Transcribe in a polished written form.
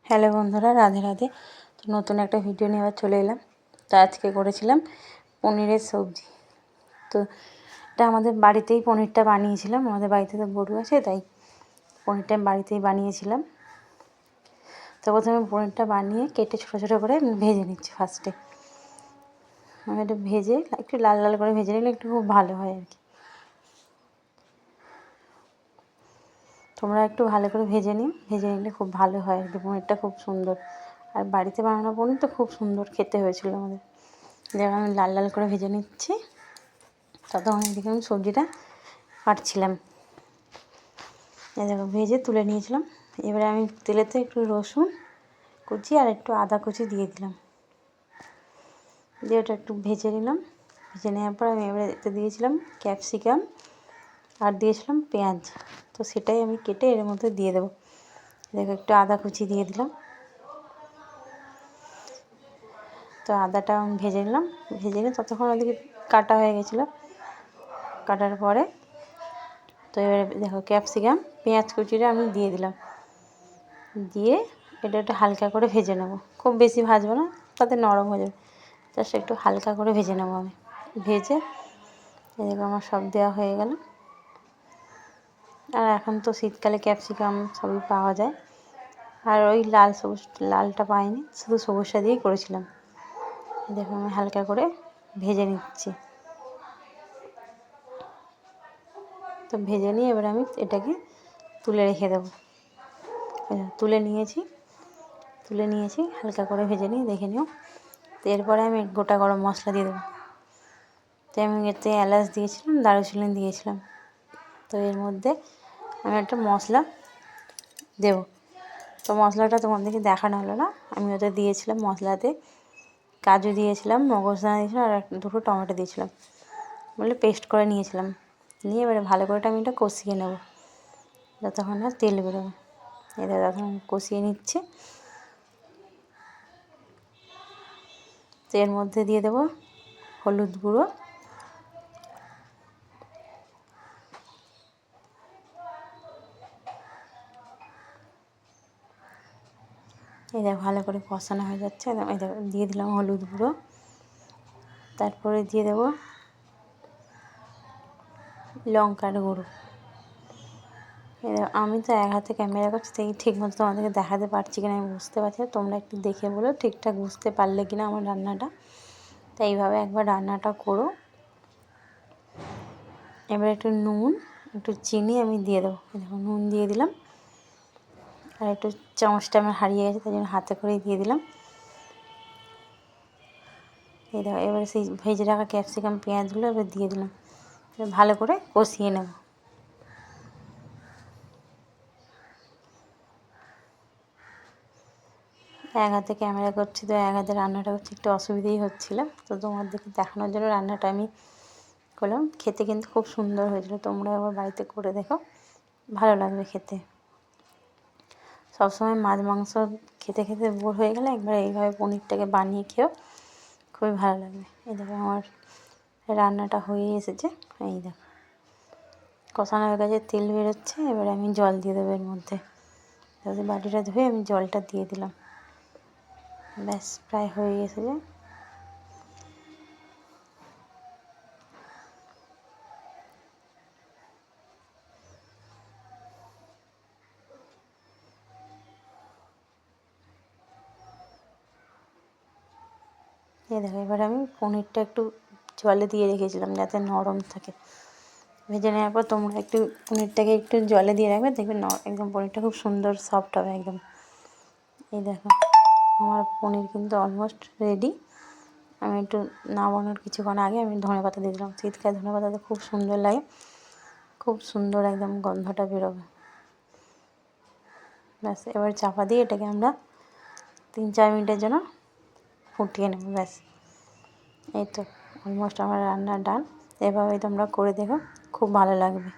Hello বন্ধুরা, রাধে রাধে। তো নতুন একটা ভিডিও নিয়ে আবার চলে এলাম। তো আজকে করেছিলাম পনিরের সবজি। তো এটা আমাদের বাড়িতেই পনিরটা বানিয়েছিলাম। আমাদের বাড়িতে তো গরু আছে, তাই পনিরটা আমি বাড়িতেই বানিয়েছিলাম। তো প্রথমে পনিরটা বানিয়ে কেটে ছোটো ছোটো করে ভেজে নিচ্ছি। ফার্স্টে আমি এটা ভেজে একটু লাল লাল করে ভেজে নিলে একটু খুব ভালো হয় আর কি। তোমরা একটু ভালো করে ভেজে নিও, ভেজে নিলে খুব ভালো হয় আর কি। পনিরটা খুব সুন্দর, আর বাড়িতে বানানো পনির তো খুব সুন্দর খেতে হয়েছিল আমাদের। যেমন আমি লাল লাল করে ভেজে নিচ্ছি, ততক্ষণ এদিকে আমি সবজিটা কাটছিলাম। দেখো ভেজে তুলে নিয়েছিলাম। এবারে আমি তেলেতে একটু রসুন কুচি আর একটু আদা কুচি দিয়ে দিলাম, দিয়ে ওটা একটু ভেজে নিলাম। ভেজে নেওয়ার পর আমি এবারে এতে দিয়েছিলাম ক্যাপসিকাম আর দিয়েছিলাম পেঁয়াজ। তো সেটাই আমি কেটে এর মধ্যে দিয়ে দেবো। দেখো একটু আদা কুচি দিয়ে দিলাম। তো আদাটা আমি ভেজে নিলাম, ভেজে নিয়ে ততক্ষণ ওদিকে কাটা হয়ে গেছিলো। কাটার পরে তো এবারে দেখো ক্যাপসিকাম পেঁয়াজ কুচিটা আমি দিয়ে দিলাম, দিয়ে এটা একটু হালকা করে ভেজে নেব। খুব বেশি ভাজবো না, তাতে নরম হয়ে যাবে। জাস্ট একটু হালকা করে ভেজে নেবো আমি। ভেজে এদিকে আমার সব দেওয়া হয়ে গেল। আর এখন তো শীতকালে ক্যাপসিকাম সবই পাওয়া যায়, আর ওই লাল সবুজ লালটা পাইনি, শুধু সবুজটা দিয়েই করেছিলাম। দেখো আমি হালকা করে ভেজে নিচ্ছি। তো ভেজে নিয়ে এবার আমি এটাকে তুলে রেখে দেবো। তুলে নিয়েছি হালকা করে ভেজে নিয়ে দেখে নিও। তো এরপরে আমি গোটা গরম মশলা দিয়ে দেবো। তো আমি এতে এলাচ দিয়েছিলাম, দারুচিনি দিয়েছিলাম। তো এর মধ্যে আমি একটা মশলা দেবো। তো মশলাটা তোমাদেরকে দেখানো হলো না। আমি ওটা দিয়েছিলাম, মশলাতে কাজু দিয়েছিলাম, মগজদানা দিয়েছিলাম, আর দুটো টমেটো দিয়েছিলাম, বলে পেস্ট করে নিয়েছিলাম। নিয়ে এবারে ভালো করে আমি এটা কষিয়ে নেব যতক্ষণ না তেল বেরোবে। এটা তখন আমি কষিয়ে নিচ্ছি। তো এর মধ্যে দিয়ে দেবো হলুদ গুঁড়ো, এটা ভালো করে কষানো হয়ে যাচ্ছে। এটা দিয়ে দিলাম হলুদ গুঁড়ো, তারপরে দিয়ে দেবো লঙ্কার গুঁড়ো। আমি তো এক হাতে ক্যামেরা করছি, তাই ঠিকমতো তোমাদেরকে দেখাতে পারছি কিনা আমি বুঝতে পারছি না। তোমরা একটু দেখে বলো ঠিকঠাক বুঝতে পারলে কিনা আমার রান্নাটা। তাই এইভাবে একবার রান্নাটা করো। এবার একটু নুন একটু চিনি আমি দিয়ে দেবো। দেখো নুন দিয়ে দিলাম, আর একটু চামচটা আমার হারিয়ে গেছে, তাই জন্য হাতে করেই দিয়ে দিলাম। এই দেখো এবারে সেই ভেজে রাখা ক্যাপসিকাম পেঁয়াজগুলো এবার দিয়ে দিলাম। ভালো করে কষিয়ে নেব। এক হাতে ক্যামেরা করছি, তো এক হাতে রান্নাটা করছি, একটু অসুবিধেই হচ্ছিলো। তো তোমাদেরকে দেখানোর জন্য রান্নাটা আমি করলাম। খেতে কিন্তু খুব সুন্দর হয়েছিল। তোমরা আবার বাড়িতে করে দেখো, ভালো লাগবে খেতে। সবসময় মাছ মাংস খেতে খেতে বোর হয়ে গেলে একবার এইভাবে পনিরটাকে বানিয়ে খেও, খুবই ভালো লাগবে। এই দেখো আমার রান্নাটা হয়ে এসেছে। এই দেখো কষানো হয়ে গেছে, তেল বেরোচ্ছে। এবারে আমি জল দিয়ে দেবো এর মধ্যে। তাহলে বাটিটা ধুয়ে আমি জলটা দিয়ে দিলাম। ব্যাস প্রায় হয়ে এসেছে। এই দেখো এবার আমি পনিরটা একটু জলে দিয়ে রেখেছিলাম যাতে নরম থাকে। ভেজে নেওয়ার পর তোমরা একটু পনিরটাকে একটু জলে দিয়ে রাখবে, দেখবে একদম পনিরটা খুব সুন্দর সফট হবে একদম। এই দেখো আমার পনির কিন্তু অলমোস্ট রেডি। আমি একটু নামানোর কিছুক্ষণ আগে আমি ধনেপাতা দিয়ে দিলাম। শীতকালে ধনেপাতাতে খুব সুন্দর লাগে, খুব সুন্দর একদম গন্ধটা বেরোবে। ব্যাস এবার চাপা দিয়ে এটাকে আমরা 3-4 মিনিটের জন্য ফুটিয়ে নেব। ব্যাস এই তো অলমোস্ট আমার রান্না ডান। এভাবেই তোমরা করে দেখো, খুব ভালো লাগবে।